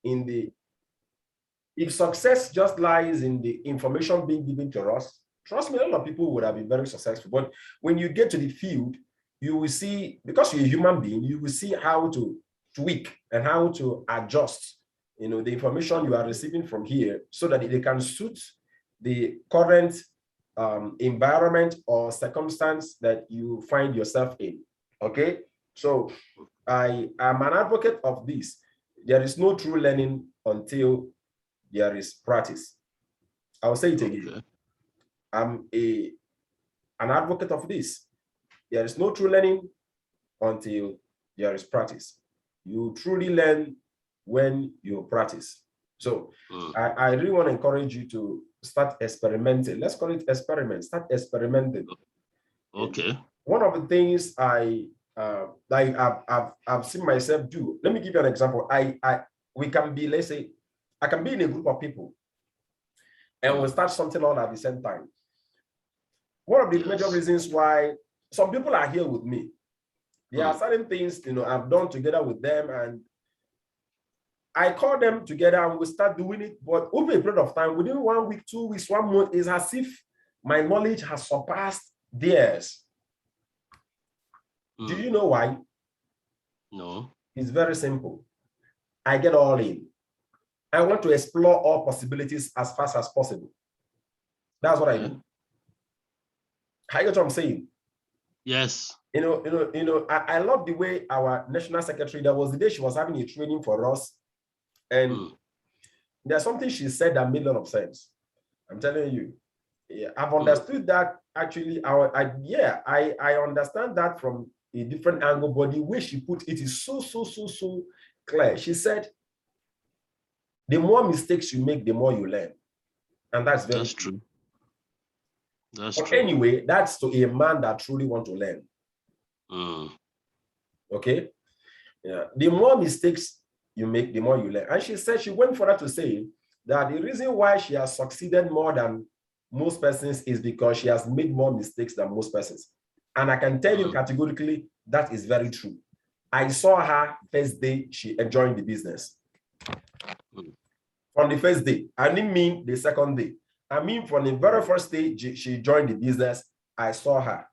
in the, if success just lies in the information being given to us, trust me, a lot of people would have been very successful. But when you get to the field, you will see, because you're a human being, you will see how to tweak and how to adjust, the information you are receiving from here so that they can suit the current environment or circumstance that you find yourself in. Okay, so I am an advocate of this. There is no true learning until there is practice. I'll say it again. Okay. I'm an advocate of this. There is no true learning until there is practice. You truly learn when you practice. So I really want to encourage you to start experimenting. Let's call it experiment. Start experimenting. Okay. One of the things I've seen myself do. Let me give you an example. We can be, let's say, I can be in a group of people and we'll start something all at the same time. One of the major reasons why some people are here with me, there are certain things, I've done together with them, and I call them together and we start doing it. But over a period of time, within 1 week, 2 weeks, 1 month, it's as if my knowledge has surpassed theirs. Do you know why? No. It's very simple. I get all in. I want to explore all possibilities as fast as possible. That's what I do. I get what I'm saying? Yes. I love the way our national secretary, that was the day she was having a training for us. And there's something she said that made a lot of sense. I'm telling you. Yeah, I've understood that actually. I understand that from a different angle, but the way she put it is so clear. She said, the more mistakes you make, the more you learn. And that's very true. That's but true. Anyway, that's to a man that truly want to learn. Okay? Yeah. The more mistakes you make, the more you learn. And she said, she went further to say that the reason why she has succeeded more than most persons is because she has made more mistakes than most persons. And I can tell you categorically, that is very true. I saw her first day she joined the business. From the first day. I didn't mean the second day. I mean from the very first day she joined the business, I saw her.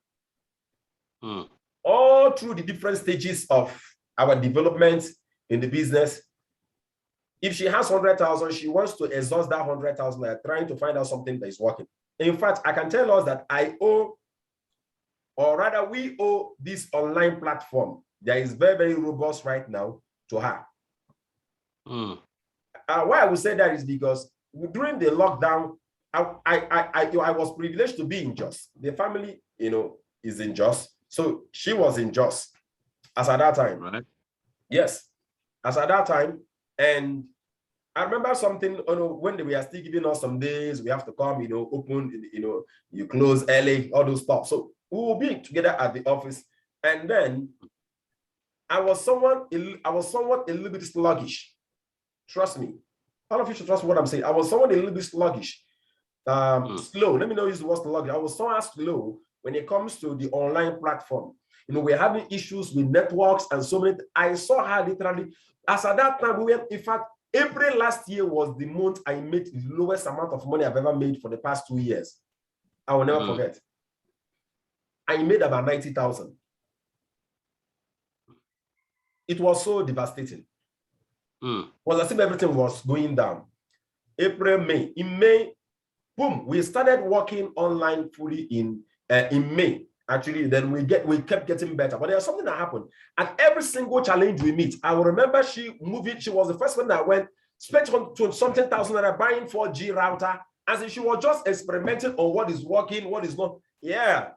All through the different stages of our development in the business. If she has 100,000, she wants to exhaust that 100,000 by trying to find out something that is working. In fact, I can tell us that we owe this online platform that is very, very robust right now to her. Why I would say that is because during the lockdown, I was privileged to be in Jos. The family, is in Jos. So she was in Jos as at that time. Right. Yes, as at that time. And I remember something, when they were still giving us some days, we have to come, open, you close early, all those stuff. So we will be together at the office. And then I was somewhat a little bit sluggish. Trust me. All of you should trust what I'm saying. I was somewhat a little bit sluggish. Slow. Let me know use the word sluggish. I was somewhat slow when it comes to the online platform. We're having issues with networks and so many. I saw her literally. As at that time, in fact, April last year was the month I made the lowest amount of money I've ever made for the past 2 years. I will never forget. I made about 90,000. It was so devastating. It was as if everything was going down. April, May. In May, boom, we started working online fully in May. Actually, then we kept getting better. But there's something that happened. And every single challenge we meet, I will remember she was the first one that spent on something thousand that buying 4G router. And she was just experimenting on what is working, what is not. Yeah.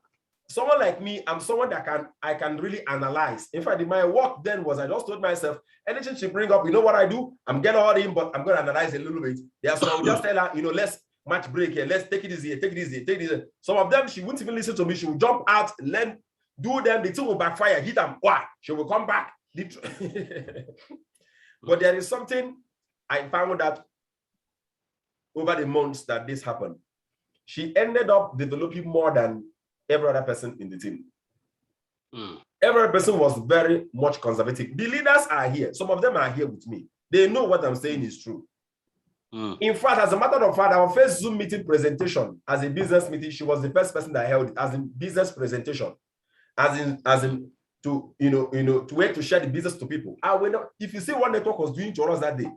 Someone like me, I'm someone that I can really analyze. In fact, my work then was I just told myself, anything she bring up, you know what I do? I'm getting all in, but I'm going to analyze a little bit. Yeah, so I'll just tell her, let's match break here. Let's take it easy, take it easy, take it easy. Some of them, she wouldn't even listen to me. She would jump out, learn, do them. The thing will backfire, hit them. Why? She will come back. But there is something I found that over the months that this happened. She ended up developing more than every other person in the team. Every person was very much conservative. The leaders are here. Some of them are here with me. They know what I'm saying is true. In fact, as a matter of fact, our first Zoom meeting presentation as a business meeting, she was the first person that held it as in business presentation, as in to to wait to share the business to people. If you see what network was doing to us that day,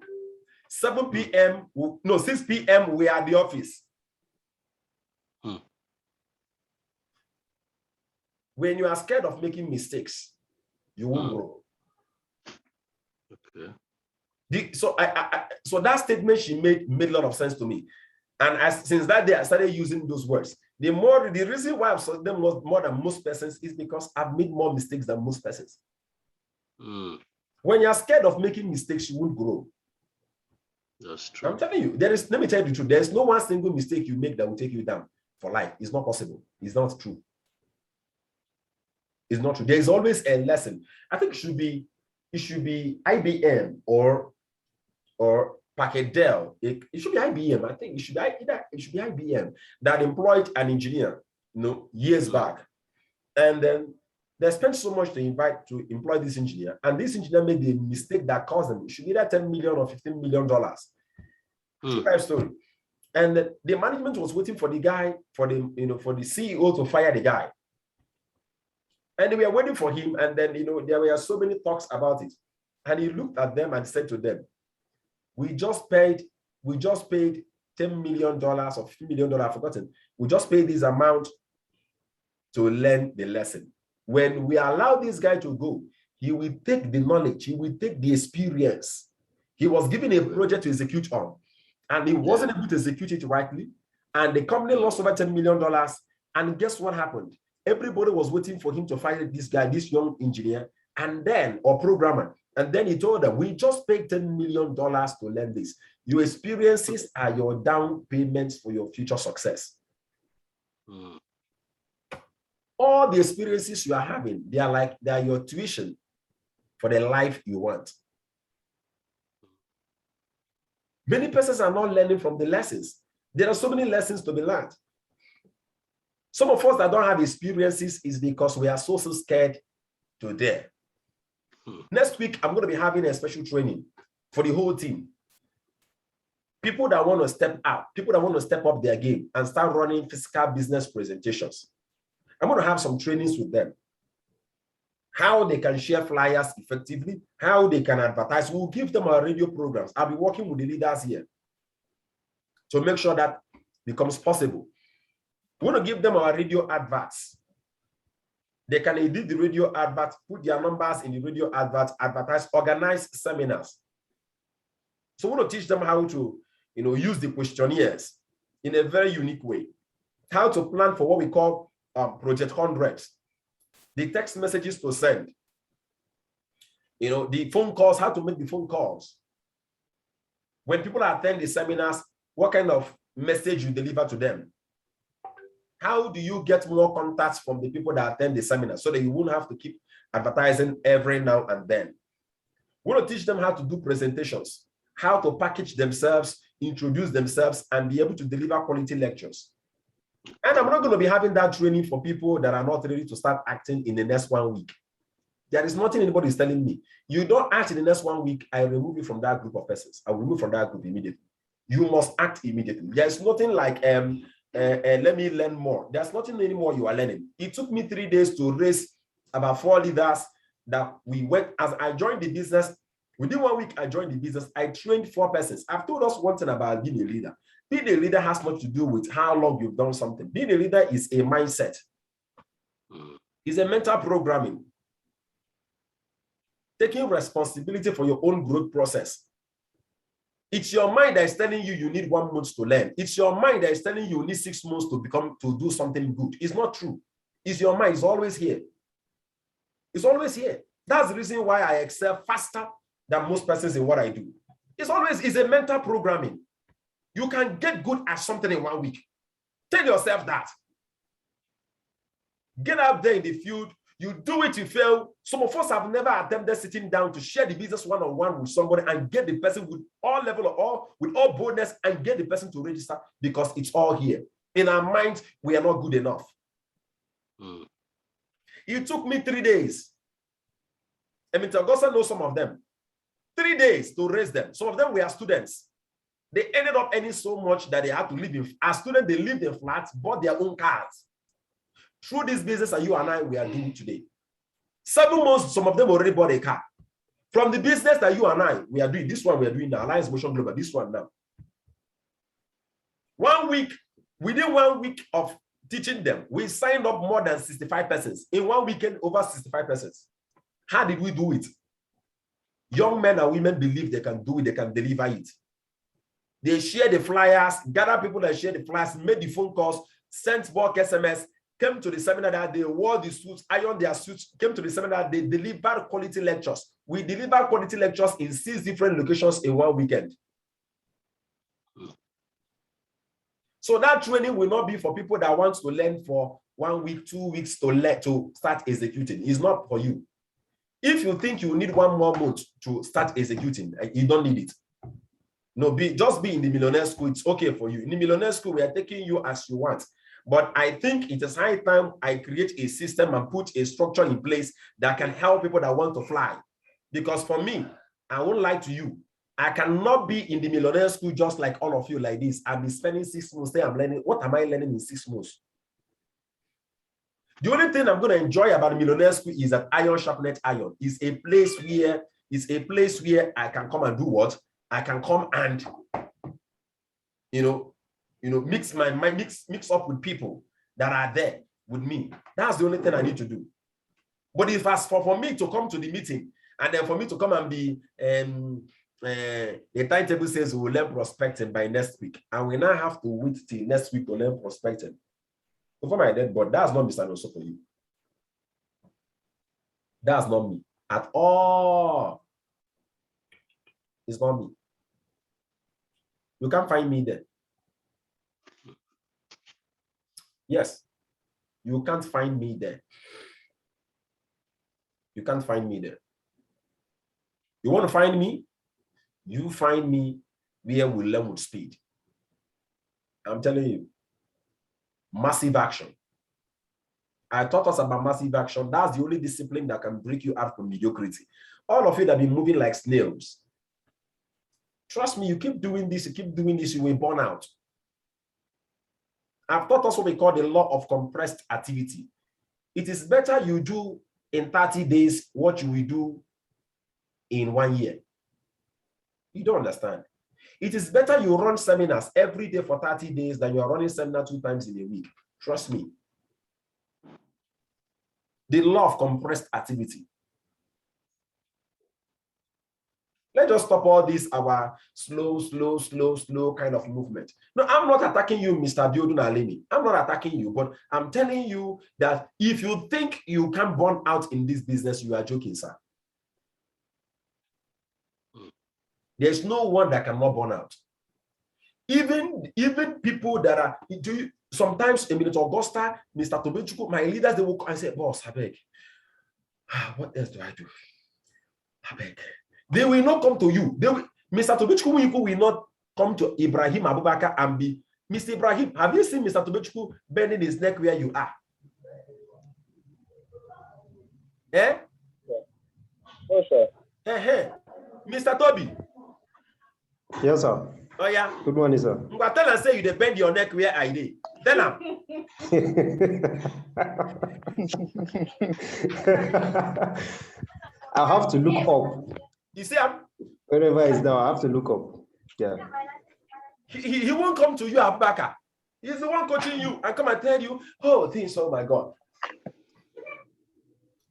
7 p.m. no 6 p.m. we are at the office. When you are scared of making mistakes, you won't grow. Okay. So that statement she made a lot of sense to me, and since that day I started using those words. The reason why I've said them more than most persons is because I've made more mistakes than most persons. When you're scared of making mistakes, you won't grow. That's true. I'm telling you, let me tell you the truth. There's no one single mistake you make that will take you down for life. It's not possible. It's not true. It's not true. There's always a lesson. I think it should be IBM or Packardell. It should be IBM. I think it should be IBM that employed an engineer, years back, and then they spent so much to employ this engineer, and this engineer made a mistake that caused them. It should be either $10 million or $15 million. True life story. And the management was waiting for the guy, for the CEO to fire the guy. And they were waiting for him, and then there were so many talks about it. And he looked at them and said to them, we just paid $10 million or $15 million, I've forgotten. We just paid this amount to learn the lesson. When we allow this guy to go, he will take the knowledge, he will take the experience. He was given a project to execute on, and he wasn't able to execute it rightly. And the company lost over $10 million. And guess what happened? Everybody was waiting for him to fire this guy, this young engineer, or programmer. And then he told them, we just paid $10 million to learn this. Your experiences are your down payments for your future success. All the experiences you are having, they are your tuition for the life you want. Many persons are not learning from the lessons. There are so many lessons to be learned. Some of us that don't have experiences is because we are so scared to dare. Next week, I'm going to be having a special training for the whole team. People that want to step out, people that want to step up their game and start running physical business presentations. I'm going to have some trainings with them. How they can share flyers effectively, how they can advertise. We'll give them our radio programs. I'll be working with the leaders here to make sure that becomes possible. We want to give them our radio adverts. They can edit the radio adverts, put their numbers in the radio adverts, advertise, organize seminars. So we want to teach them how to, use the questionnaires in a very unique way. How to plan for what we call Project 100. The text messages to send. The phone calls, how to make the phone calls. When people attend the seminars, what kind of message you deliver to them? How do you get more contacts from the people that attend the seminar so that you won't have to keep advertising every now and then? We want to teach them how to do presentations, how to package themselves, introduce themselves, and be able to deliver quality lectures. And I'm not going to be having that training for people that are not ready to start acting in the next 1 week. There is nothing anybody is telling me. You don't act in the next 1 week, I remove you from that group of persons. I will remove from that group immediately. You must act immediately. There's nothing like let me learn more. There's nothing anymore you are learning. It took me 3 days to raise about 4 leaders that we went. As I joined the business, within 1 week, I joined the business. I trained 4 persons. I've told us one thing about being a leader. Being a leader has much to do with how long you've done something. Being a leader is a mindset. It's a mental programming. Taking responsibility for your own growth process. It's your mind that is telling you need 1 month to learn. It's your mind that is telling you need 6 months to do something good. It's not true. It's your mind. It's always here. It's always here. That's the reason why I excel faster than most persons in what I do. It's a mental programming. You can get good at something in 1 week. Tell yourself that. Get out there in the field. You do it, you fail. Some of us have never attempted sitting down to share the business one-on-one with somebody and get the person with all boldness and get the person to register because it's all here. In our minds, we are not good enough. It took me 3 days. I mean, Augusta knows some of them. 3 days to raise them. Some of them were students. They ended up earning so much that they had to live in, as students, they lived in flats, bought their own cars. Through this business that you and I, we are doing today. 7 months, some of them already bought a car. From the business that you and I, we are doing, this one we are doing now, Alliance Motion Global, this one now. 1 week, within 1 week of teaching them, we signed up more than 65 persons. In 1 weekend, over 65 persons. How did we do it? Young men and women believe they can do it, they can deliver it. They share the flyers, gather people that share the flyers, made the phone calls, sent bulk SMS, came to the seminar that day, wore the suits, ironed their suits, came to the seminar, they delivered quality lectures. We delivered quality lectures in 6 different locations in 1 weekend. So that training will not be for people that want to learn for 1 week, 2 weeks to start executing. It's not for you. If you think you need 1 more month to start executing, you don't need it. No, just be in the Millionaire School. It's okay for you. In the Millionaire School, we are taking you as you want. But I think it is high time I create a system and put a structure in place that can help people that want to fly. Because for me, I won't lie to you. I cannot be in the Millionaire School just like all of you like this. I'll be spending 6 months there. I'm learning. What am I learning in 6 months? The only thing I'm going to enjoy about the Millionaire School is that iron sharpened iron. It's a place where I can come and do what? I can come and, mix my mind, mix up with people that are there with me. That's the only thing I need to do. But if as for me to come to the meeting and then for me to come and be, the timetable says we will learn prospecting by next week, and we now have to wait till next week to learn prospecting. Before my dead, but that's not Mr. Noso for you. That's not me at all. It's not me. You can't find me there. Yes, you can't find me there. You can't find me there. You want to find me? You find me where we learn with speed. I'm telling you, massive action. I taught us about massive action. That's the only discipline that can break you out from mediocrity. All of you that have been moving like snails. Trust me, you keep doing this, you will burn out. I've taught us what we call the law of compressed activity. It is better you do in 30 days what you will do in 1 year. You don't understand. It is better you run seminars every day for 30 days than you are running seminar 2 times in a week. Trust me. The law of compressed activity. Let's just stop all this, our slow kind of movement. No, I'm not attacking you, Mr. Biodun Alemi. I'm not attacking you, but I'm telling you that if you think you can burn out in this business, you are joking, sir. There's no one that cannot burn out. Even people that are, sometimes in Minute Augusta, Mr. Tobechuku, my leaders, they will come and say, boss, I beg. What else do I do? I beg. They will not come to you. Mr. Tobechuku will not come to Ibrahim Abubakar and be, Mr. Ibrahim, have you seen Mr. Tobechuku bending his neck where you are? Eh? Yes, sir. Mr. Toby. Yes, sir. Oh, yeah. Good morning, sir. Tell and say you bend your neck where I did. Tell him. I have to look up. You see him? Wherever it's down, I have to look up. Yeah. He won't come to you, Abubakar. He's the one coaching you and come and tell you, oh, things, oh my God.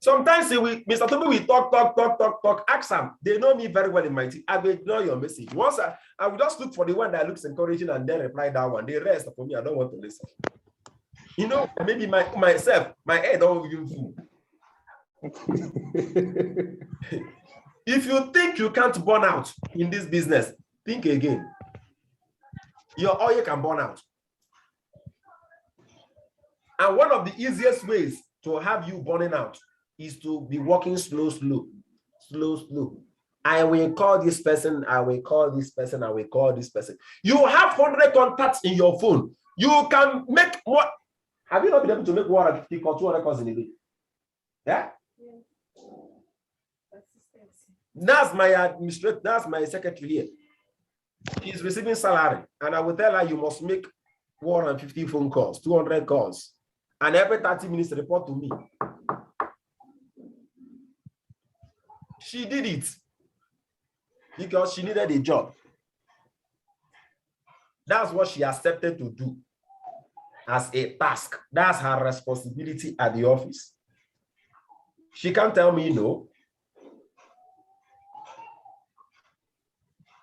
Sometimes Mr. Toby will talk, ask them. They know me very well in my team. I will ignore your message. Once I will just look for the one that looks encouraging and then reply that one. The rest for me, I don't want to listen. You know, maybe myself, my head don't even fool. If you think you can't burn out in this business, think again. Your oil can burn out. And one of the easiest ways to have you burning out is to be walking slow. I will call this person, I will call this person, I will call this person. You have 100 contacts in your phone. You can make more. Have you not been able to make 150 or 200 calls in a day? Yeah? That's my administrator, that's my secretary here. She's receiving salary, and I will tell her you must make 150 phone calls, 200 calls, and every 30 minutes report to me. She did it because she needed a job. That's what she accepted to do as a task. That's her responsibility at the office. She can't tell me no.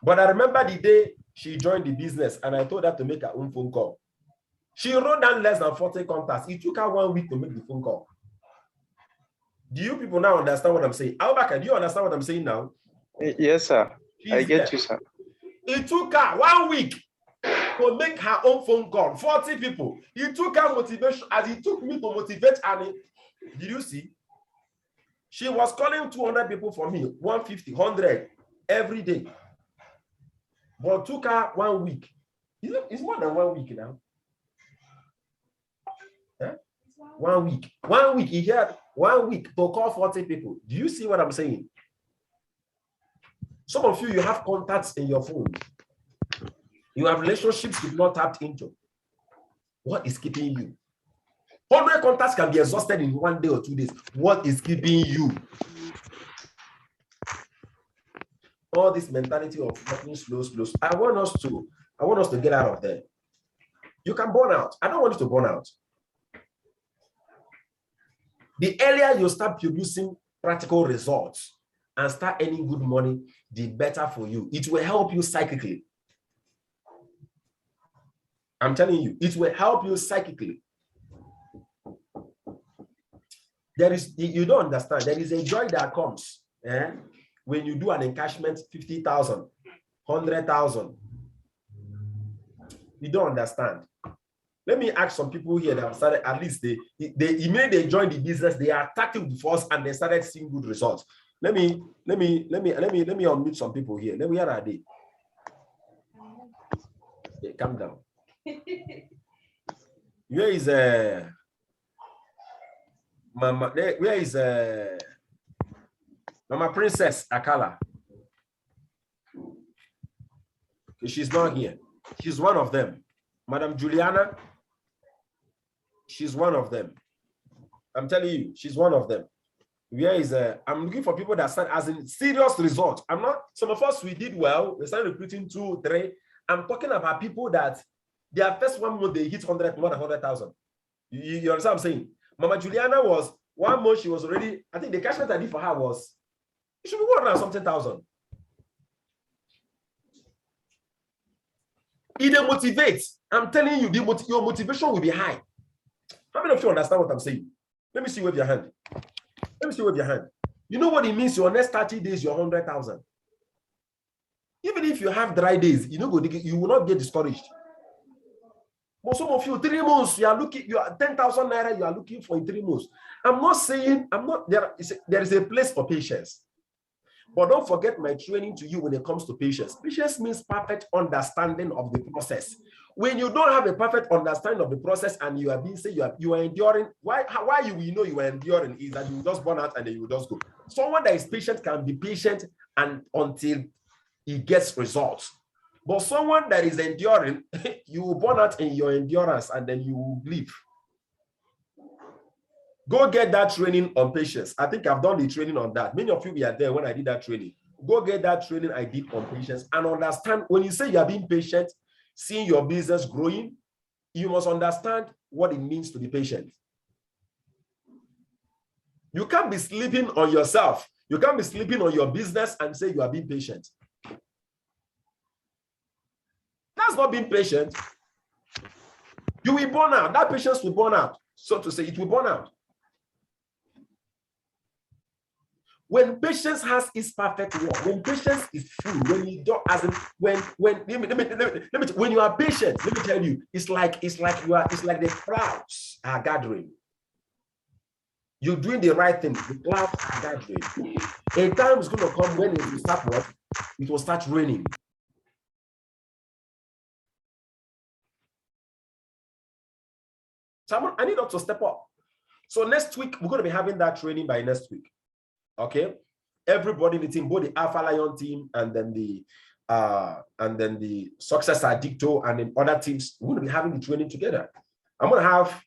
But I remember the day she joined the business and I told her to make her own phone call. She wrote down less than 40 contacts. It took her 1 week to make the phone call. Do you people now understand what I'm saying? Albaka, do you understand what I'm saying now? Yes, sir. I get you, sir. It took her 1 week to make her own phone call. 40 people. It took her motivation as it took me to motivate Annie. Did you see? She was calling 200 people for me, 150, 100 every day. But took her 1 week. It's more than 1 week now. Huh? 1 week. 1 week. He had 1 week to call 40 people. Do you see what I'm saying? Some of you have contacts in your phone. You have relationships you've not tapped into. What is keeping you? 100 contacts can be exhausted in 1 day or 2 days. What is keeping you? All this mentality of working slow. I want us to get out of there. You can burn out. I don't want you to burn out. The earlier you start producing practical results and start earning good money, the better for you. It will help you psychically. I'm telling you, it will help you psychically. You don't understand. There is a joy that comes when you do an encashment 50,000, 100,000. You don't understand. Let me ask some people here that have started, at least they immediately joined the business, they are attacking with force and they started seeing good results. Let me unmute some people here. Let me hear that day. Okay, calm down. Where is Mama? Where is Mama Princess Akala? Okay, she's not here. She's one of them. Madam Juliana, she's one of them. I'm telling you, she's one of them. Where is I'm looking for people that start as in serious results. I'm not, some of us we did well, we started recruiting 2, 3. I'm talking about people that their first 1 month they hit more than 100,000. You understand what I'm saying? Mama Juliana was 1 month, she was already, I think the cash that I did for her was, it should be 100 something. It motivates. I'm telling you, your motivation will be high. How many of you understand what I'm saying? Let me see with your hand. Let me see with your hand. You know what it means? Your next 30 days, you're 100,000. Even if you have dry days, you will not get discouraged. But some of you, 3 months, you are 10,000 naira, you are looking for in 3 months. I'm not saying, there is a place for patience. But don't forget my training to you when it comes to patience. Patience means perfect understanding of the process. When you don't have a perfect understanding of the process and you are being said you are enduring, why you will know you are enduring is that you will just burn out and then you will just go. Someone that is patient can be patient and until he gets results. But someone that is enduring, you will burn out in your endurance and then you will leave. Go get that training on patience. I think I've done the training on that. Many of you were there when I did that training. Go get that training I did on patience and understand when you say you are being patient, seeing your business growing, you must understand what it means to be patient. You can't be sleeping on yourself. You can't be sleeping on your business and say you are being patient. That's not being patient. You will burn out. That patience will burn out. So to say, it will burn out. When patience has its perfect work, when patience is full, when you don't, as in, when you are patient, let me tell you, it's like the clouds are gathering. You're doing the right thing. The clouds are gathering. A time is going to come when it will start what? It will start raining. Someone, I need us to step up. So next week, we're going to be having that training by next week. Okay. everybody in the team, both the Alpha Lion team and then the Success Addicto and then other teams, we're going to be having the training together. I'm going to have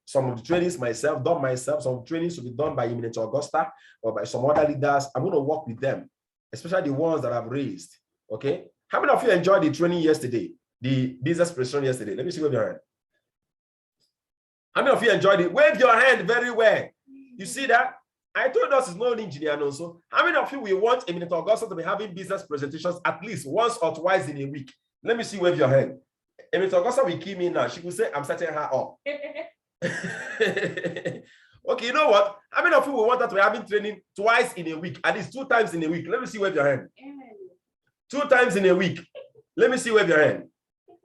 some of the trainings myself, done myself. Some trainings will be done by Eminent Augusta or by some other leaders. I'm going to work with them, especially the ones that I've raised. Okay. How many of you enjoyed the training yesterday? The business presentation yesterday? Let me see, wave your hand. How many of you enjoyed it? Wave your hand very well. You see that? I told us it's not an engineer and also. How many of you will want Eminent Augusta to be having business presentations at least once or twice in a week? Let me see, wave your hand. Eminent Augusta will key me now. She will say, I'm setting her up. Okay, you know what? How many of you will want her to be having training twice in a week, at least 2 times in a week? Let me see, wave your hand. 2 times in a week. Let me see, wave your hand.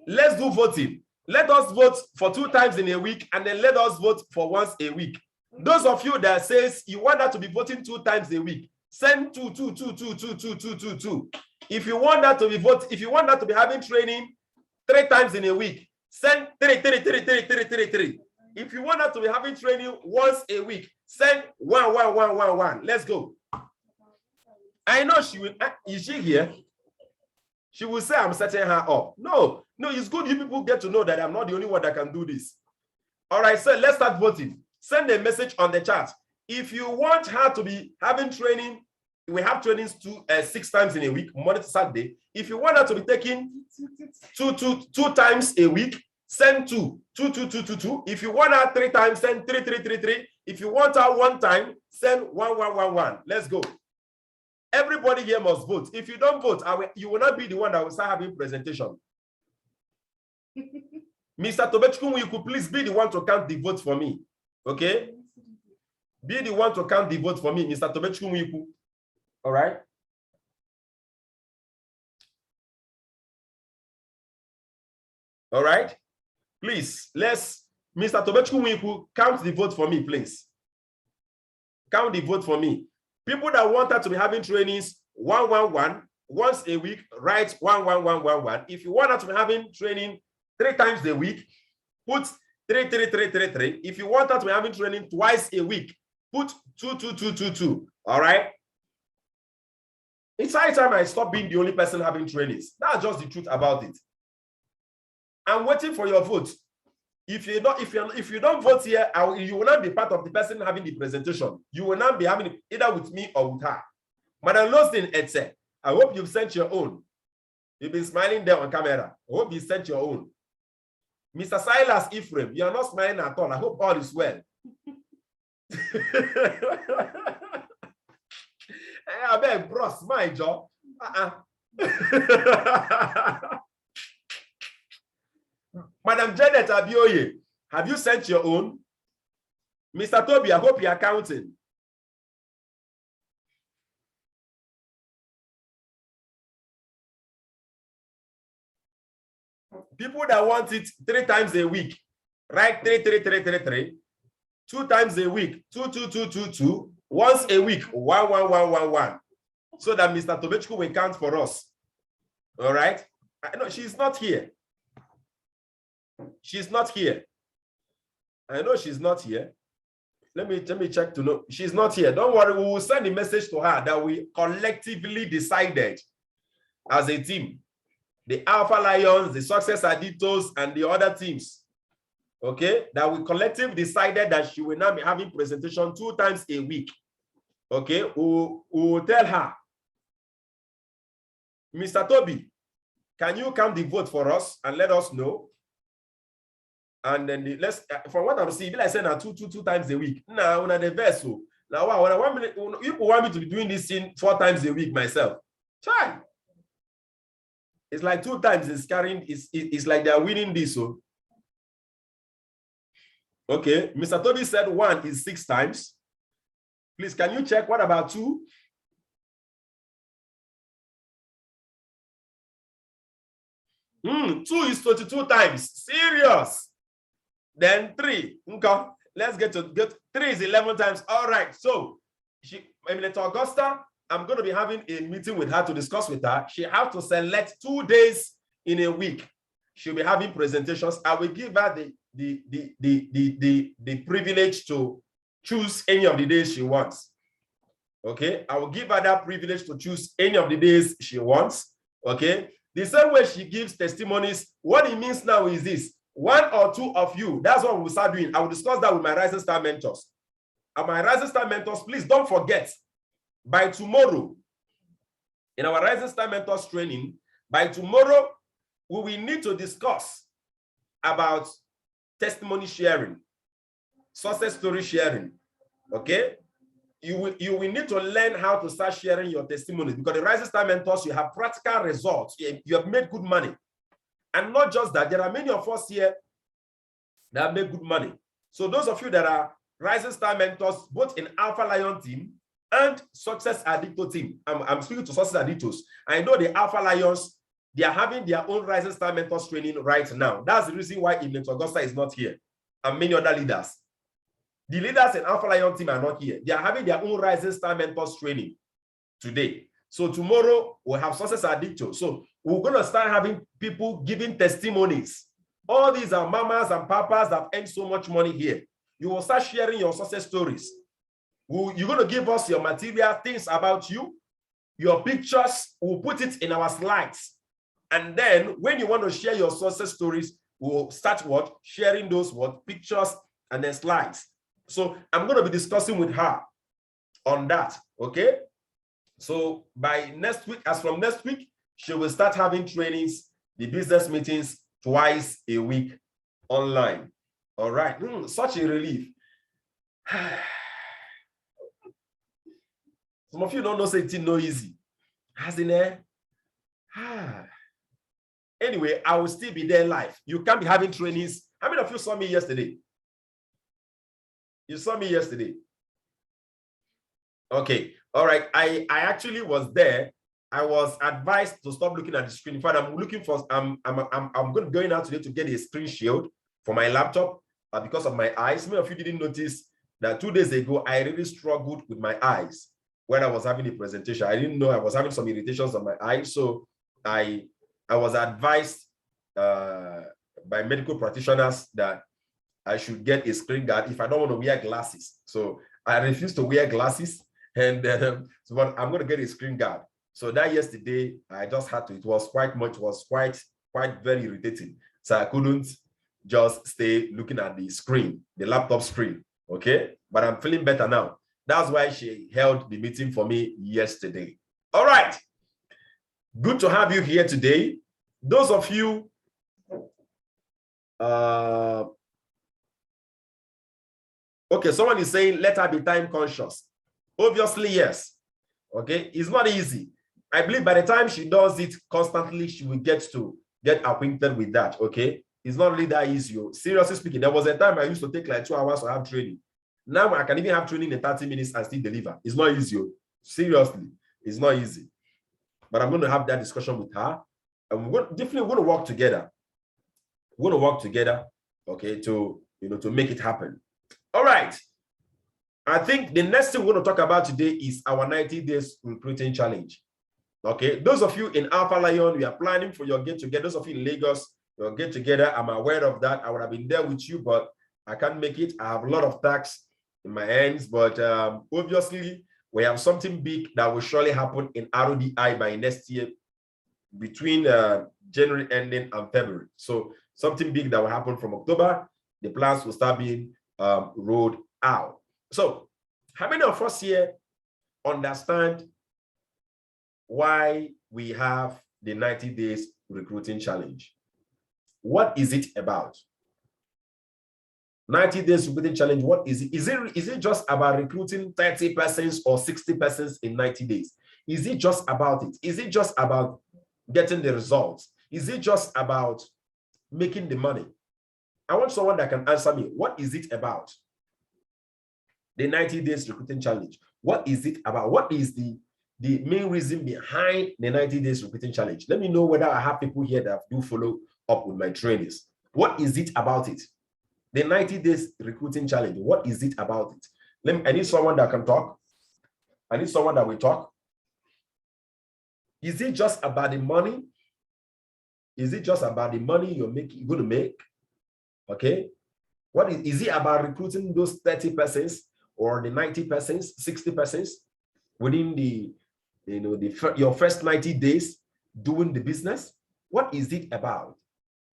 Let's do voting. Let us vote for 2 times in a week, and then let us vote for once a week. Those of you that says you want that to be voting 2 times a week, send 2. If you want that to be if you want that to be having training 3 times in a week, send 3. If you want that to be having training once a week, send 1. Let's go. I know she will. Is she here? She will say I'm setting her up. No, it's good you people get to know that I'm not the only one that can do this. All right, so let's start voting. Send a message on the chat. If you want her to be having training, we have trainings 6 times in a week, Monday to Saturday. If you want her to be taking 2 times a week, send 2. If you want her 3 times, send 3. If you want her 1 time, send 1. Let's go. Everybody here must vote. If you don't vote, you will not be the one that will start having presentation. Mr. Tobechukwu, you could please be the one to count the votes for me. Okay? Be the one to count the vote for me, Mr. Tobechukwu. All right? All right? Please, Mr. Tobechukwu, count the vote for me, please. Count the vote for me. People that want her to be having trainings 1 once a week, write 1. If you want her to be having training 3 times a week, put 3. If you want her to be having training twice a week, put 2. All right? It's high time I stop being the only person having trainings. That's just the truth about it. I'm waiting for your vote. If you don't vote here, you will not be part of the person having the presentation. You will not be having it either with me or with her. Madam Lostin Etse, I hope you've sent your own. You've been smiling there on camera. I hope you sent your own. Mr. Silas Ephraim, you are not smiling at all. I hope all is well. I beg, bros, my job. Madam Janet Abioye, have you sent your own? Mr. Toby, I hope you are counting. People that want it 3 times a week, write 3. 2 times a week, 2. Once a week, 1. So that Mr. Tobechukwu will count for us. All right? No, she's not here. She's not here. I know she's not here. Let me check to know. She's not here. Don't worry. We will send a message to her that we collectively decided as a team, the Alpha Lions, the Success Addictos, and the other teams, okay, that we collectively decided that she will now be having presentation 2 times a week. Okay, we will tell her, Mr. Toby, can you count the vote for us and let us know? And then from what I'm seeing, I say now 2 times a week. Now, on the vessel. Now, you want me to be doing this thing 4 times a week myself. Try. It's like 2 times is carrying, it's like they're winning this. So. Okay, Mr. Toby said 1 is 6 times. Please, can you check what about 2? Two is 22 times. Serious. Then 3. Okay. Let's get 3 is 11 times. All right. So Eminent Augusta, I'm going to be having a meeting with her to discuss with her. She has to select 2 days in a week. She'll be having presentations. I will give her the privilege to choose any of the days she wants. Okay, I will give her that privilege to choose any of the days she wants. Okay, the same way she gives testimonies, what it means now is this: one or two of you, that's what we'll start doing. I will discuss that with my Rising Star mentors. And my Rising Star mentors, please don't forget, by tomorrow, in our Rising Star mentors training, by tomorrow, we will need to discuss about testimony sharing, success story sharing. Okay, you will need to learn how to start sharing your testimonies, because the Rising Star mentors, you have practical results. You have made good money. And not just that, there are many of us here that have made good money. So those of you that are Rising Star mentors, both in Alpha Lion team and Success Addicto team, I'm speaking to Success Addictos. I know the Alpha Lions, they are having their own Rising Star mentors training right now. That's the reason why Ibn Augusta is not here, and many other leaders. The leaders in Alpha Lion team are not here. They are having their own Rising Star mentors training today. So tomorrow we'll have Success Addicto. So we're going to start having people giving testimonies. All these are mamas and papas that have earned so much money here. You will start sharing your success stories. You're going to give us your material, things about you, your pictures. We'll put it in our slides. And then when you want to share your success stories, we'll start what? Sharing those what? Pictures and then slides. So I'm going to be discussing with her on that. Okay. So by next week, as from next week, she will start having trainings, the business meetings twice a week online. All right. Such a relief. Some of you don't know, say it's no easy. As in there. Anyway, I will still be there live. You can't be having trainings. How many of you saw me yesterday? You saw me yesterday. Okay. All right. I actually was there. I was advised to stop looking at the screen. In fact, I'm looking for, I'm going out today to get a screen shield for my laptop because of my eyes. Many of you didn't notice that 2 days ago, I really struggled with my eyes when I was having a presentation. I didn't know I was having some irritations on my eyes. So I was advised by medical practitioners that I should get a screen guard if I don't want to wear glasses. So I refuse to wear glasses, and so I'm going to get a screen guard. So that yesterday, I just had to. It was quite much. Was quite very irritating. So I couldn't just stay looking at the screen, the laptop screen. Okay, but I'm feeling better now. That's why she held the meeting for me yesterday. All right. Good to have you here today. Those of you okay, someone is saying, let her be time conscious. Obviously, yes. Okay, it's not easy. I believe by the time she does it constantly, she will get acquainted with that. Okay, it's not really that easy. Seriously speaking, there was a time I used to take like 2 hours to have training. Now I can even have training in 30 minutes and still deliver. It's not easy. Seriously, it's not easy. But I'm going to have that discussion with her, and we're definitely going to work together. We're going to work together, okay, to make it happen. All right. I think the next thing we're going to talk about today is our 90 days recruiting challenge. Okay, those of you in Alpha Lion, we are planning for your get-together. Those of you in Lagos, your get-together, I'm aware of that. I would have been there with you, but I can't make it. I have a lot of tasks in my hands, but obviously, we have something big that will surely happen in RDI by next year, between January ending and February. So something big that will happen from October. The plans will start being rolled out. So how many of us here understand why we have the 90 days recruiting challenge? What is it about? 90 days recruiting challenge, what is it? Is it just about recruiting 30 persons or 60 persons in 90 days? Is it just about it? Is it just about getting the results? Is it just about making the money? I want someone that can answer me. What is it about? The 90 days recruiting challenge. What is it about? What is the main reason behind the 90 days recruiting challenge? Let me know whether I have people here that do follow up with my trainings. What is it about it? The 90 days recruiting challenge. What is it about it? I need someone that can talk. I need someone that will talk. Is it just about the money? Is it just about the money you're going to make? Okay. What is it about recruiting those 30 persons or the 90 persons, 60 persons? within your first 90 days doing the business? What is it about?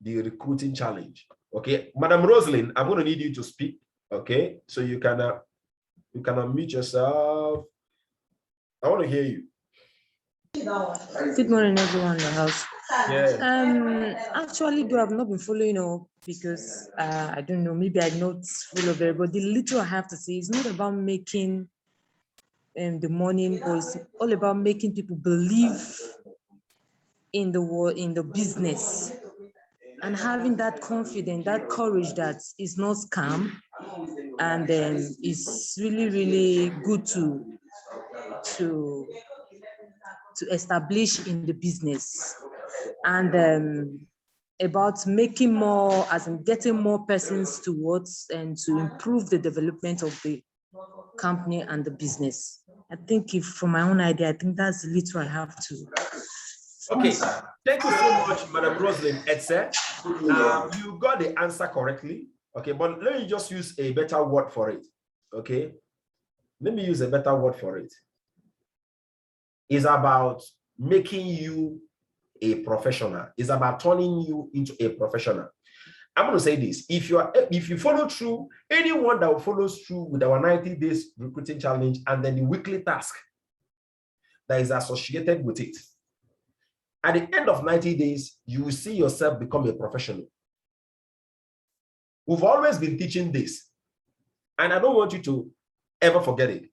The recruiting challenge. Okay, Madam Rosalind, I'm going to need you to speak. Okay, so you can unmute yourself. I want to hear you. Good morning, everyone in the house. Yeah. Actually, though I've not been following up because I don't know, maybe I'm not full of it, but the little I have to say is not about making the money, but it's all about making people believe in the business and having that confidence, that courage that is not scam, and then it's really, really good to establish in the business, and about making more, as in getting more persons towards and to improve the development of the company and the business. I think if from my own idea, I think that's the little I have to. Okay, thank you so much, Madam Rosalind Etze. You got the answer correctly. Okay, but let me just use a better word for it. Okay, let me use a better word for it. It's about making you a professional. It's about turning you into a professional. I'm going to say this: if you follow through, anyone that follows through with our 90 days recruiting challenge and then the weekly task that is associated with it, at the end of 90 days, you will see yourself become a professional. We've always been teaching this, and I don't want you to ever forget it.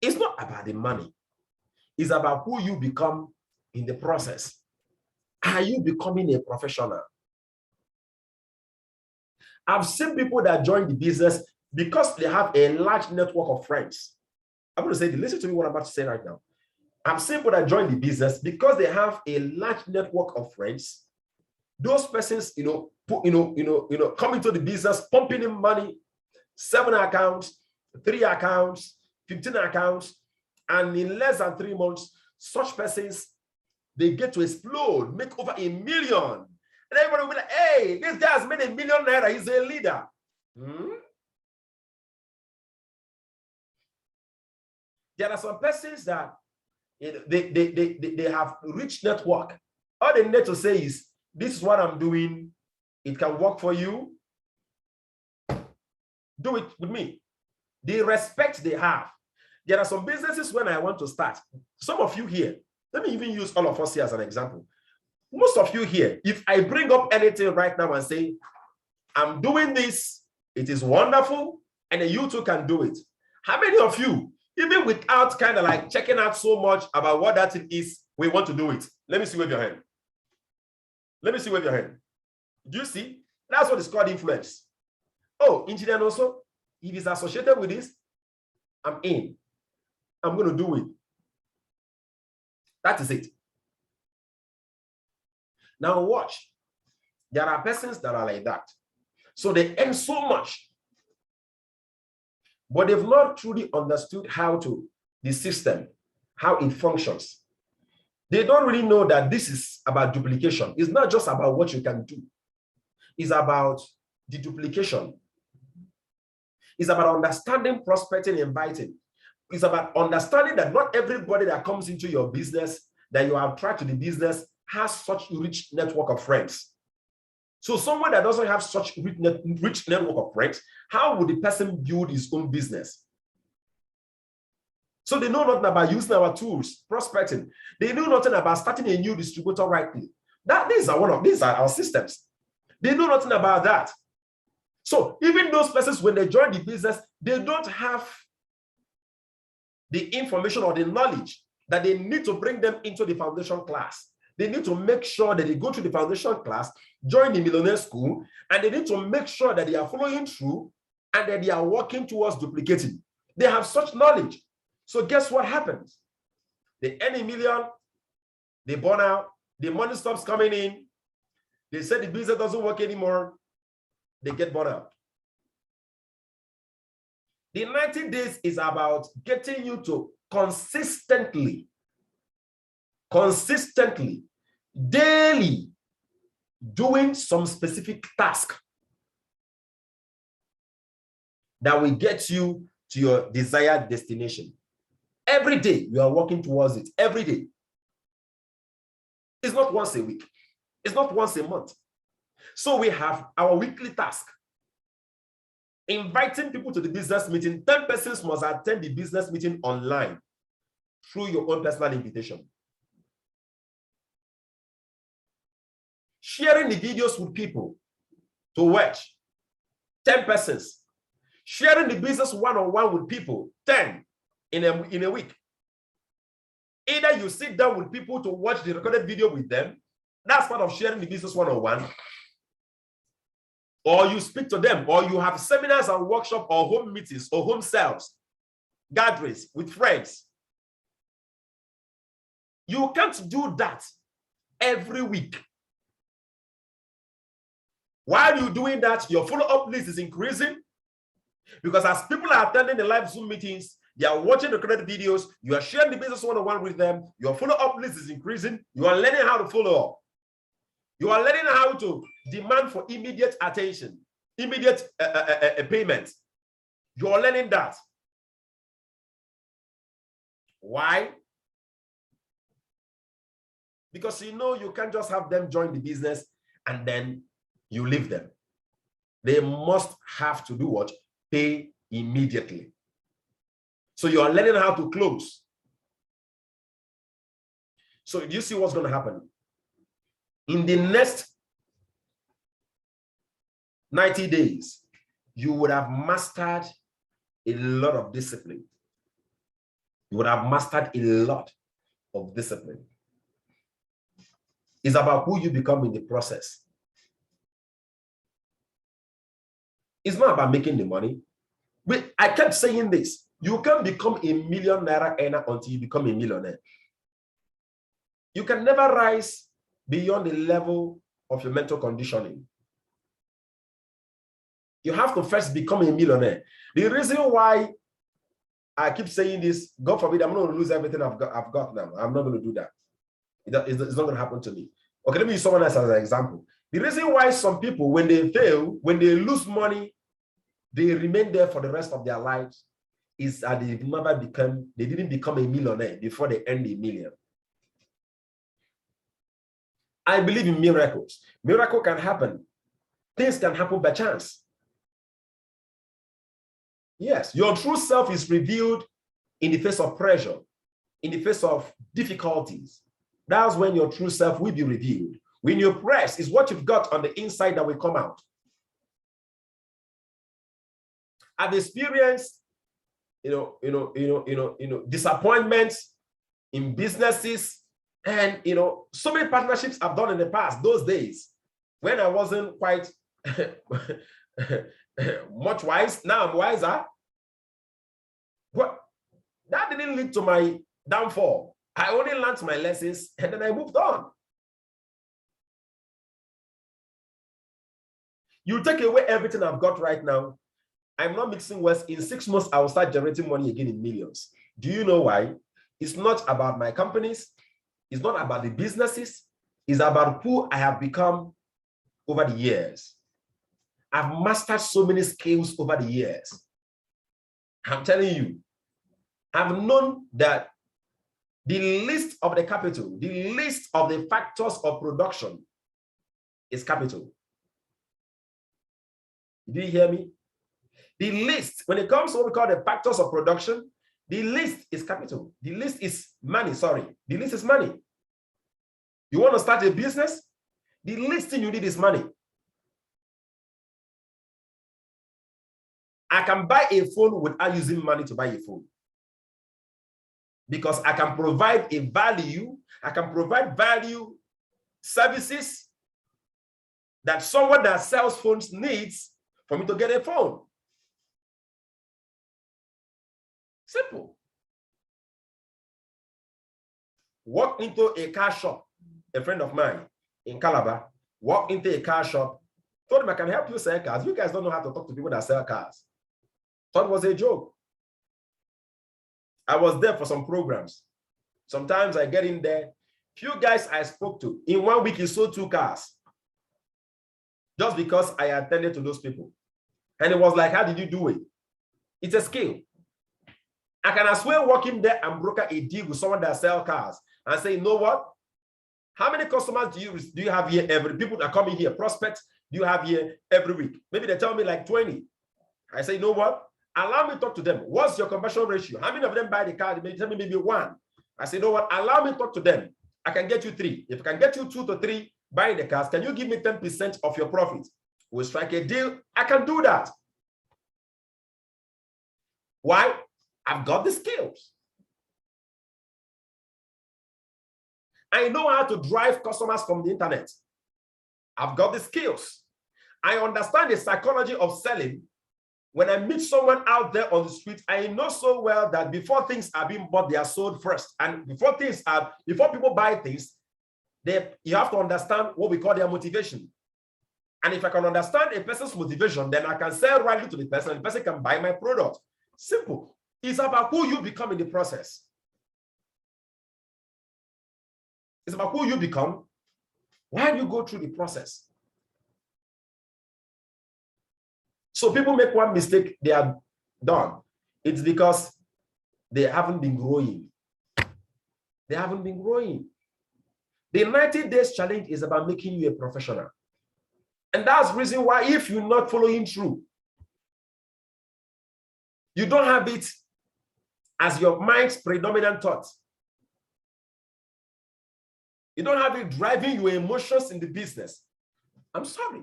It's not about the money. It's about who you become in the process. Are you becoming a professional? I've seen people that join the business because they have a large network of friends. I'm going to say, listen to me what I'm about to say right now. I've seen people that join the business because they have a large network of friends. Those persons, come into the business, pumping in money, 7 accounts, 3 accounts, 15 accounts, and in less than 3 months, such persons, they get to explode, make over $1 million. And everybody will be like, hey, this guy has made $1 million naira, he's a leader. There are some persons that they have rich network. All they need to say is, this is what I'm doing. It can work for you. Do it with me. The respect they have. There are some businesses when I want to start. Some of you here, let me even use all of us here as an example. Most of you here, if I bring up anything right now and say, I'm doing this, it is wonderful, and then you too can do it. How many of you, even without kind of like checking out so much about what that thing is, we want to do it? Let me see wave your hand. Let me see wave your hand. Do you see? That's what is called influence. Oh, engineer also, if it's associated with this, I'm in. I'm going to do it. That is it. Now watch. There are persons that are like that. So they earn so much, but they've not truly understood the system, how it functions. They don't really know that this is about duplication. It's not just about what you can do. It's about the duplication. It's about understanding, prospecting, inviting. It's about understanding that not everybody that comes into your business, that you attract to the business, has such a rich network of friends. So someone that doesn't have such rich network of friends, how would the person build his own business? So they know nothing about using our tools, prospecting. They know nothing about starting a new distributor rightly. These are our systems. They know nothing about that. So even those persons, when they join the business, they don't have the information or the knowledge that they need to bring them into the foundation class. They need to make sure that they go to the foundation class, join the Millionaire School, and they need to make sure that they are following through and that they are working towards duplicating. They have such knowledge. So guess what happens? They earn $1 million, they burn out, the money stops coming in, they say the business doesn't work anymore, they get burned out. The 90 days is about getting you to consistently, daily, doing some specific task that will get you to your desired destination. Every day you are working towards it. Every day. It's not once a week. It's not once a month. So we have our weekly task. Inviting people to the business meeting. 10 persons must attend the business meeting online through your own personal invitation. Sharing the videos with people to watch. 10 persons. Sharing the business one-on-one with people. 10 in a week. Either you sit down with people to watch the recorded video with them. That's part of sharing the business one-on-one. Or you speak to them, or you have seminars and workshops, or home meetings, or home sales, gatherings with friends. You can't do that every week. While you're doing that, your follow-up list is increasing, because as people are attending the live Zoom meetings, they are watching the recorded videos, you are sharing the business one-on-one with them, your follow-up list is increasing, you are learning how to follow up. You are learning how to demand for immediate attention, immediate payment. You are learning that. Why? Because you know you can't just have them join the business and then you leave them. They must have to do what? Pay immediately. So you are learning how to close. So do you see what's going to happen? In the next 90 days, you would have mastered a lot of discipline. You would have mastered a lot of discipline. It's about who you become in the process. It's not about making the money. But I kept saying this. You can't become a $1 million earner until you become a millionaire. You can never rise beyond the level of your mental conditioning. You have to first become a millionaire. The reason why I keep saying this, God forbid, I'm not going to lose everything I've got now. I'm not going to do that. It's not going to happen to me. Okay, let me use someone else as an example. The reason why some people, when they fail, when they lose money, they remain there for the rest of their lives, is that they didn't become a millionaire before they earned $1 million. I believe in miracles. Miracle can happen. Things can happen by chance. Yes, your true self is revealed in the face of pressure, in the face of difficulties. That's when your true self will be revealed. When you're pressed, it's what you've got on the inside that will come out. I've experienced, disappointments in businesses, and so many partnerships I've done in the past, those days when I wasn't quite much wise. Now I'm wiser. But that didn't lead to my downfall. I only learned my lessons and then I moved on. You take away everything I've got right now. I'm not mixing words. In 6 months, I will start generating money again in millions. Do you know why? It's not about my companies. It's not about the businesses. It's about who I have become over the years. I've mastered so many skills over the years. I'm telling you, I've known that the least of the capital, the least of the factors of production is capital. Did you hear me? The least, when it comes to what we call the factors of production, the least is capital. The least is money, sorry. The least is money. You want to start a business? The least thing you need is money. I can buy a phone without using money to buy a phone. Because I can provide a value, I can provide value services that someone that sells phones needs for me to get a phone. Simple. Walk into a car shop, a friend of mine in Calabar, walk into a car shop, told him I can help you sell cars. You guys don't know how to talk to people that sell cars. Thought it was a joke. I was there for some programs. Sometimes I get in there. Few guys I spoke to, in 1 week he sold 2 cars. Just because I attended to those people. And it was like, how did you do it? It's a skill. I can as well walk in there and broker a deal with someone that sells cars and say, you know what? How many customers do you have here every people that come in here, prospects, do you have here every week? Maybe they tell me like 20. I say, you know what? Allow me to talk to them. What's your conversion ratio? How many of them buy the car? They tell me maybe 1. I say, you know what? Allow me to talk to them. I can get you 3. If I can get you 2 to 3 buying the cars, can you give me 10% of your profit? We'll strike a deal. I can do that. Why? I've got the skills. I know how to drive customers from the internet. I've got the skills. I understand the psychology of selling. When I meet someone out there on the street, I know so well that before things are being bought, they are sold first. And before people buy things, you have to understand what we call their motivation. And if I can understand a person's motivation, then I can sell rightly to the person, and the person can buy my product. Simple. It's about who you become in the process. It's about who you become while you go through the process. So people make one mistake, they are done. It's because they haven't been growing. They haven't been growing. The 90 days challenge is about making you a professional. And that's the reason why if you're not following through, you don't have it as your mind's predominant thought. You don't have it driving your emotions in the business. I'm sorry.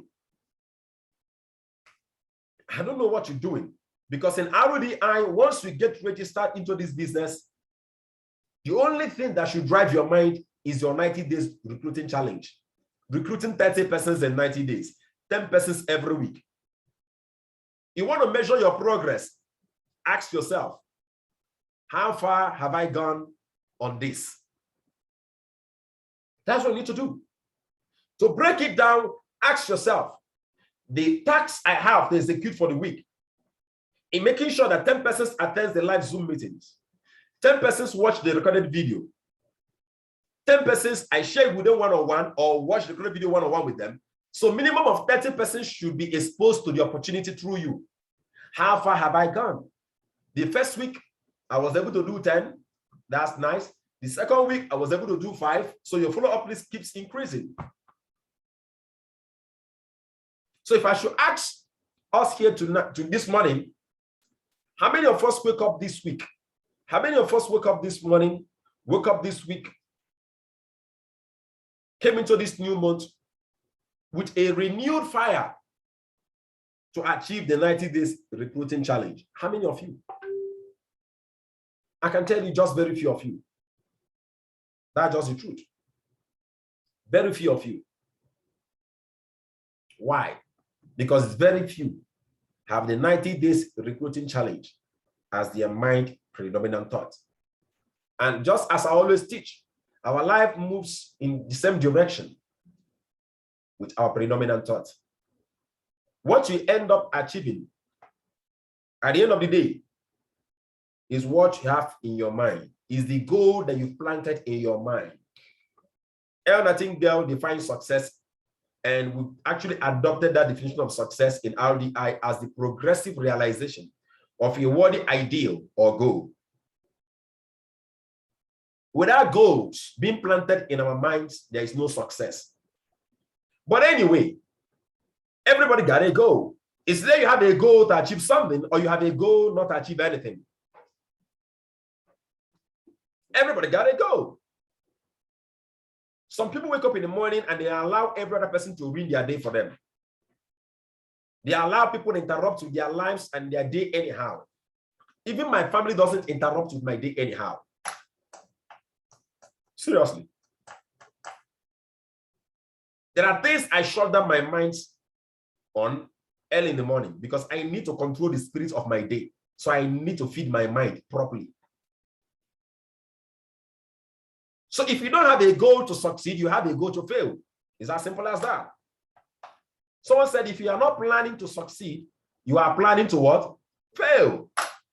I don't know what you're doing. Because in RDI, once you get registered into this business, the only thing that should drive your mind is your 90 days recruiting challenge. Recruiting 30 persons in 90 days, 10 persons every week. You want to measure your progress. Ask yourself, how far have I gone on this? That's what you need to do. To break it down, ask yourself, the tasks I have to execute for the week, in making sure that 10 persons attend the live Zoom meetings, 10 persons watch the recorded video, 10 persons I share with them one-on-one or watch the recorded video one-on-one with them. So minimum of 30 persons should be exposed to the opportunity through you. How far have I gone? The first week, I was able to do 10. That's nice. The second week, I was able to do 5. So your follow-up list keeps increasing. So if I should ask us here to this morning, how many of us wake up this week? How many of us woke up this morning, woke up this week, came into this new month with a renewed fire to achieve the 90 days recruiting challenge? How many of you? I can tell you just very few of you. That's just the truth. Very few of you. Why? Because very few have the 90 days recruiting challenge as their mind predominant thought. And just as I always teach, our life moves in the same direction with our predominant thought. What you end up achieving at the end of the day is what you have in your mind, is the goal that you've planted in your mind. El Nightingale defines success, and we actually adopted that definition of success in RDI as the progressive realization of a worthy ideal or goal. Without goals being planted in our minds, there is no success. But anyway, everybody got a goal. It's either you have a goal to achieve something or you have a goal not to achieve anything. Everybody got a goal. Some people wake up in the morning and they allow every other person to ruin their day for them. They allow people to interrupt with their lives and their day anyhow. Even my family doesn't interrupt with my day anyhow. Seriously. There are things I shut down my mind on early in the morning because I need to control the spirit of my day. So I need to feed my mind properly. So if you don't have a goal to succeed, you have a goal to fail. It's as simple as that. Someone said, if you are not planning to succeed, you are planning to what? Fail.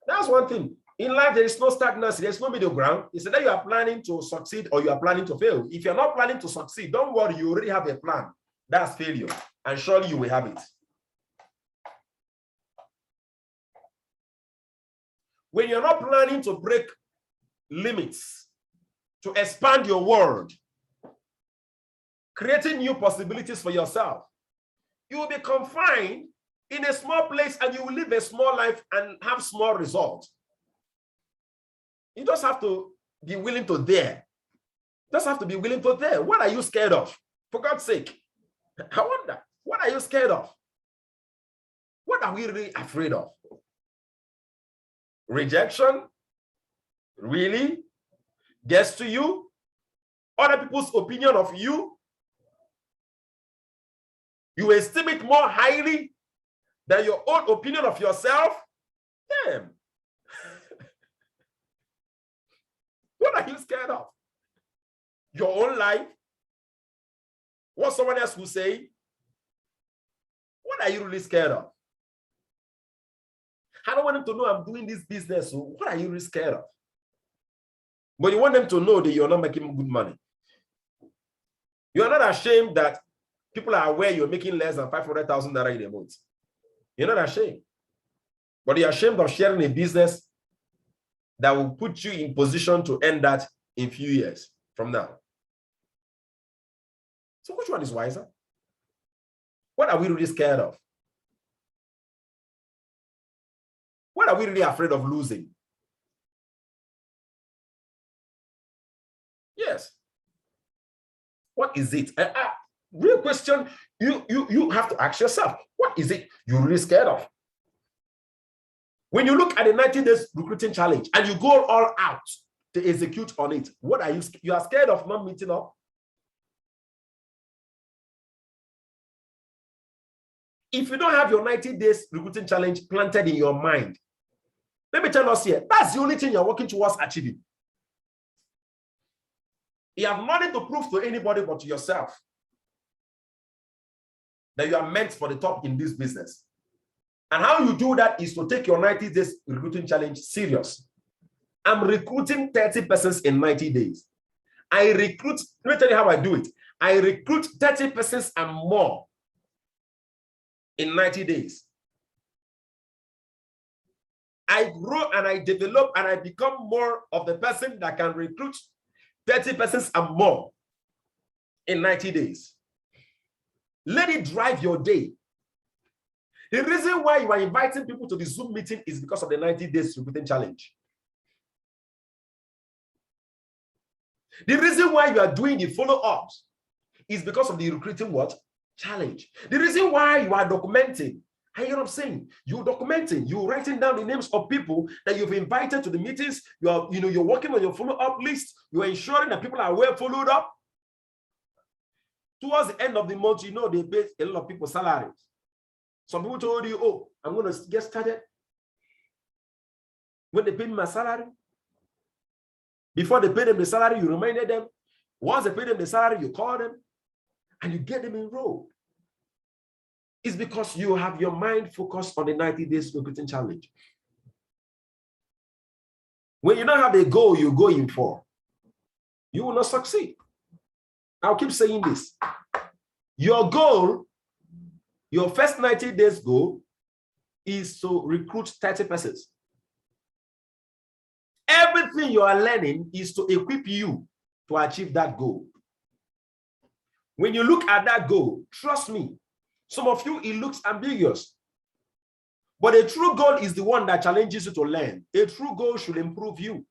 That's one thing. In life, there is no stagnancy. There's no middle ground. It's either you are planning to succeed or you are planning to fail. If you're not planning to succeed, don't worry. You already have a plan. That's failure. And surely you will have it. when you're not planning to break limits, to expand your world, creating new possibilities for yourself, you will be confined in a small place and you will live a small life and have small results. You just have to be willing to dare. Just have to be willing to dare. What are you scared of? For God's sake. I wonder, what are you scared of? What are we really afraid of? Rejection? Really? Gets to you? Other people's opinion of you? You esteem it more highly than your own opinion of yourself? Damn. What are you scared of? Your own life? What someone else will say? What are you really scared of? I don't want them to know I'm doing this business. So what are you really scared of? But you want them to know that you're not making good money. You're not ashamed that people are aware you're making less than 500,000 naira in a month. You're not ashamed. But you're ashamed of sharing a business that will put you in position to earn that in a few years from now. So which one is wiser? What are we really scared of? What are we really afraid of losing? Yes. What is it? Real question, you have to ask yourself, what is it you're really scared of? When you look at the 90 days recruiting challenge and you go all out to execute on it, what are you are scared of not meeting up? If you don't have your 90 days recruiting challenge planted in your mind, let me tell us here, that's the only thing you're working towards achieving. You have nothing to prove to anybody but to yourself that you are meant for the top in this business. And how you do that is to take your 90 days recruiting challenge serious. I'm recruiting 30 persons in 90 days. Let me tell you how I do it. I recruit 30 persons and more in 90 days. I grow and I develop and I become more of the person that can recruit 30 persons and more in 90 days. Let it drive your day. The reason why you are inviting people to the Zoom meeting is because of the 90 days recruiting challenge. The reason why you are doing the follow-ups is because of the recruiting what? Challenge. The reason why you are documenting, I hear what I'm saying, you're documenting, you're writing down the names of people that you've invited to the meetings, you're working on your follow-up list, you're ensuring that people are well followed up. Towards the end of the month, they pay a lot of people salaries. Some people told you, oh, I'm going to get started. When they pay me my salary, before they pay them the salary, you reminded them. Once they pay them the salary, you call them and you get them enrolled. It's because you have your mind focused on the 90 days recruiting challenge. When you don't have a goal you're going for, you will not succeed. I'll keep saying this. Your goal, your first 90 days goal is to recruit 30 persons. Everything you are learning is to equip you to achieve that goal. When you look at that goal, trust me, some of you, it looks ambiguous. But a true goal is the one that challenges you to learn. A true goal should improve you.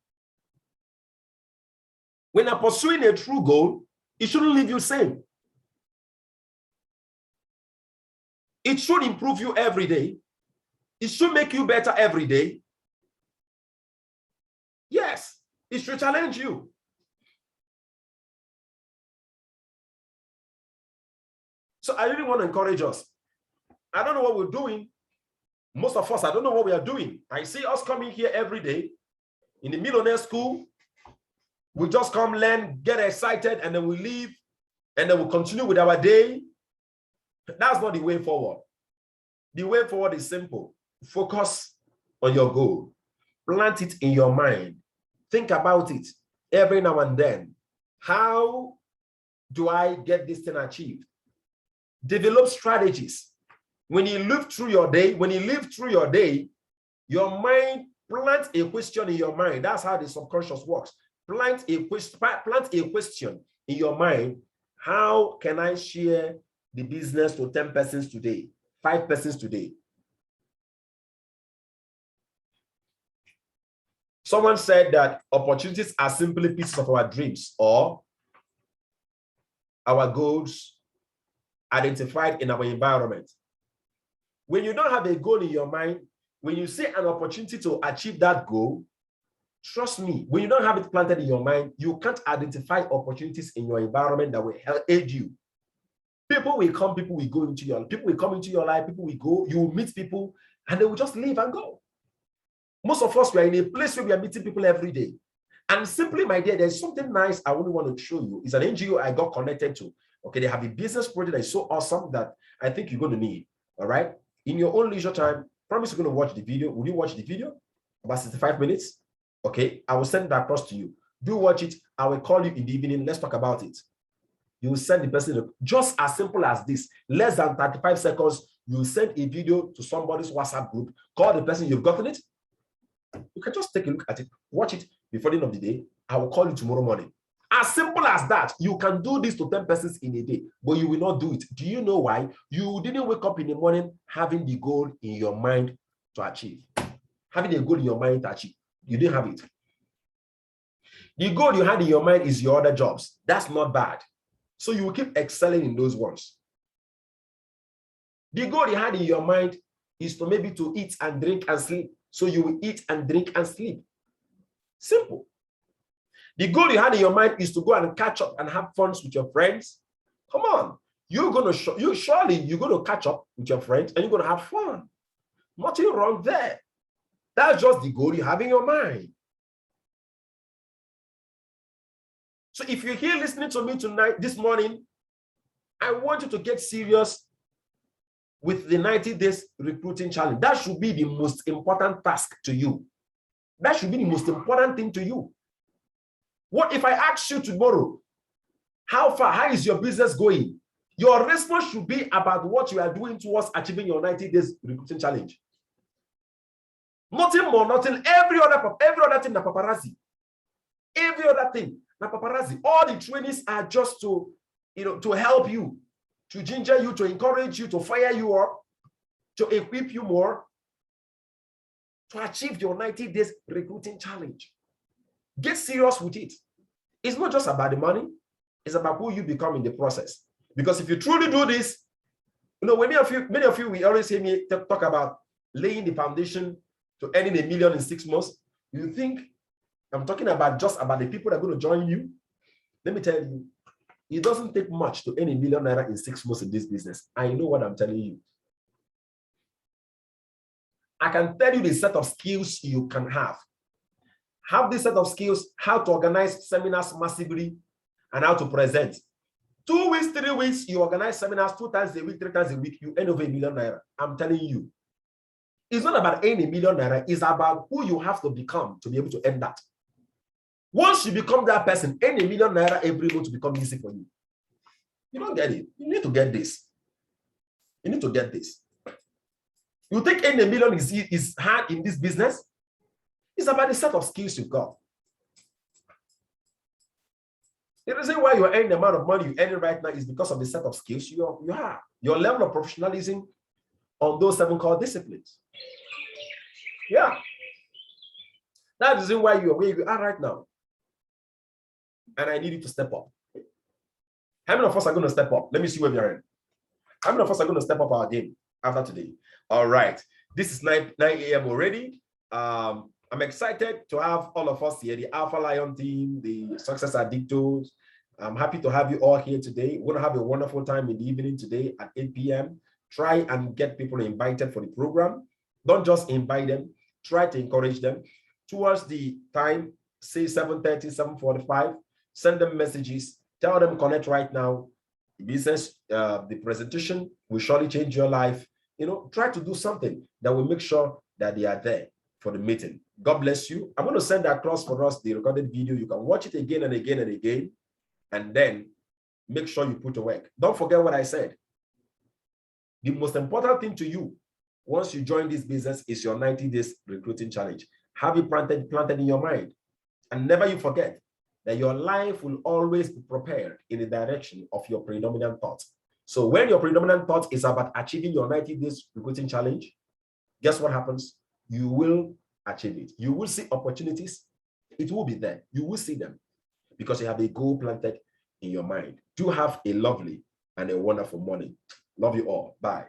When you're pursuing a true goal, it shouldn't leave you same. It should improve you every day. It should make you better every day. Yes, it should challenge you. So I really want to encourage us. I don't know what we're doing. Most of us, I don't know what we are doing. I see us coming here every day in the Millionaire School. We just come, learn, get excited, and then we leave, and then we continue with our day. That's not the way forward. The way forward is simple. Focus on your goal. Plant it in your mind. Think about it every now and then. How do I get this thing achieved? Develop strategies. When you live through your day, your mind Plant a question in your mind. That's how the subconscious works. Plant a question in your mind. How can I share the business to 10 persons today, 5 persons today? Someone said that opportunities are simply pieces of our dreams or our goals identified in our environment. When you don't have a goal in your mind, when you see an opportunity to achieve that goal, trust me, when you don't have it planted in your mind, you can't identify opportunities in your environment that will aid you. People will come, people will go into your life, people will come into your life, people will go, you will meet people, and they will just leave and go. Most of us, we are in a place where we are meeting people every day. And simply, my dear, there's something nice I only want to show you. It's an NGO I got connected to. Okay, they have a business project that is so awesome that I think you're going to need. All right. In your own leisure time, promise you're going to watch the video. Will you watch the video? About 65 minutes. Okay, I will send that across to you. Do watch it. I will call you in the evening. Let's talk about it. You will send the person, just as simple as this, less than 35 seconds. You will send a video to somebody's WhatsApp group. Call the person, you've gotten it. You can just take a look at it, watch it before the end of the day. I will call you tomorrow morning. As simple as that. You can do this to 10 persons in a day, but you will not do it. Do you know why? You didn't wake up in the morning having the goal in your mind to achieve. Having a goal in your mind to achieve. You didn't have it. The goal you had in your mind is your other jobs. That's not bad. So you will keep excelling in those ones. The goal you had in your mind is to maybe to eat and drink and sleep. So you will eat and drink and sleep. Simple. The goal you had in your mind is to go and catch up and have fun with your friends. Come on. You're going to catch up with your friends and you're going to have fun. Nothing wrong there. That's just the goal you have in your mind. So if you're here listening to me tonight, this morning, I want you to get serious with the 90 days recruiting challenge. That should be the most important task to you. That should be the most important thing to you. What if I ask you tomorrow, how is your business going? Your response should be about what you are doing towards achieving your 90 days recruiting challenge. Nothing more, nothing, every other thing, the paparazzi. Every other thing, the paparazzi. All the trainings are just to help you, to ginger you, to encourage you, to fire you up, to equip you more, to achieve your 90 days recruiting challenge. Get serious with it. It's not just about the money, it's about who you become in the process. Because if you truly do this, many of you will always hear me talk about laying the foundation to earning $1 million in 6 months. You think I'm talking about just about the people that are going to join you? Let me tell you, it doesn't take much to earn $1 million in 6 months in this business. I know what I'm telling you. I can tell you the set of skills you can have. Have this set of skills, how to organize seminars massively and how to present. 2 weeks, 3 weeks, you organize seminars 2 times a week, 3 times a week, you earn over $1 million. I'm telling you. It's not about earning $1 million, it's about who you have to become to be able to earn that. Once you become that person, earn $1 million every month to become easy for you. You don't get it. You need to get this. You need to get this. You think earning $1 million is hard in this business? It's about the set of skills you've got. The reason why you're earning the amount of money you're earning right now is because of the set of skills you have. Your level of professionalism on those 7 core disciplines. Yeah. That's the reason why you're where you are right now. And I need you to step up. How many of us are going to step up? Let me see where we are in. How many of us are going to step up our game after today? All right. This is 9 a.m. already. I'm excited to have all of us here, the Alpha Lion team, the Success Addictos. I'm happy to have you all here today. We're going to have a wonderful time in the evening today at 8 p.m. Try and get people invited for the program. Don't just invite them. Try to encourage them. Towards the time, say 7:30, 7:45, send them messages. Tell them connect right now. The business, the presentation will surely change your life. Try to do something that will make sure that they are there for the meeting. God bless you. I'm going to send across for us the recorded video. You can watch it again and again and again, and then make sure you put to work. Don't forget what I said. The most important thing to you once you join this business is your 90 days recruiting challenge. Have it planted in your mind. And never you forget that your life will always be prepared in the direction of your predominant thought. So when your predominant thought is about achieving your 90 days recruiting challenge, guess what happens? You will achieve it. You will see opportunities. It will be there. You will see them because you have a goal planted in your mind. Do have a lovely and a wonderful morning. Love you all. Bye.